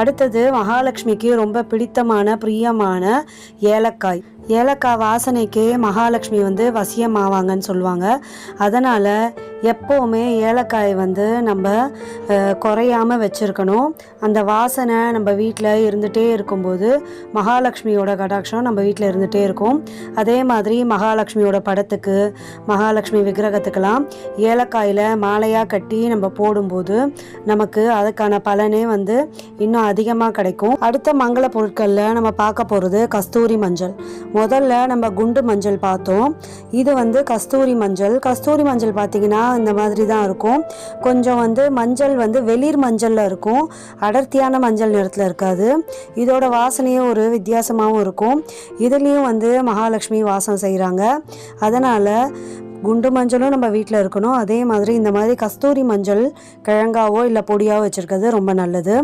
அடுத்தது மகாலட்சுமிக்கு ரொம்ப பிரியமான ஏலக்காய். ஏலக்காய் வாசனைக்கு மகாலட்சுமி வசியமாவாங்கன்னு சொல்லுவாங்க. அதனால் எப்போவுமே ஏலக்காய் நம்ம குறையாமல் வச்சுருக்கணும். அந்த வாசனை நம்ம வீட்டில் இருந்துகிட்டே இருக்கும்போது மகாலட்சுமியோட கடாட்சம் நம்ம வீட்டில் இருந்துகிட்டே இருக்கும். அதே மாதிரி மகாலட்சுமியோட படத்துக்கு, மகாலட்சுமி விக்கிரகத்துக்கெல்லாம் ஏலக்காயில் மாலையாக கட்டி நம்ம போடும்போது நமக்கு அதுக்கான பலனே இன்னும் அதிகமாக கிடைக்கும். அடுத்த மங்கள பொருட்களில் நம்ம பார்க்க போகிறது கஸ்தூரி மஞ்சள். முதல்ல நம்ம குண்டு மஞ்சள் பார்த்தோம். இது கஸ்தூரி மஞ்சள். கஸ்தூரி மஞ்சள் பார்த்திங்கன்னா இந்த மாதிரி தான் இருக்கும். கொஞ்சம் மஞ்சள் வெளிர் மஞ்சளில் இருக்கும், அடர்த்தியான மஞ்சள் நிறத்தில் இருக்காது. இதோட வாசனையே ஒரு வித்தியாசமாகவும் இருக்கும். இதுலேயும் மகாலட்சுமி வாசம் செய்கிறாங்க. அதனால் குண்டு மஞ்சளும் நம்ம வீட்டில் இருக்கணும். அதே மாதிரி இந்த மாதிரி கஸ்தூரி மஞ்சள் கிழங்காவோ இல்லை பொடியாவோ வச்சுருக்கிறது ரொம்ப நல்லது.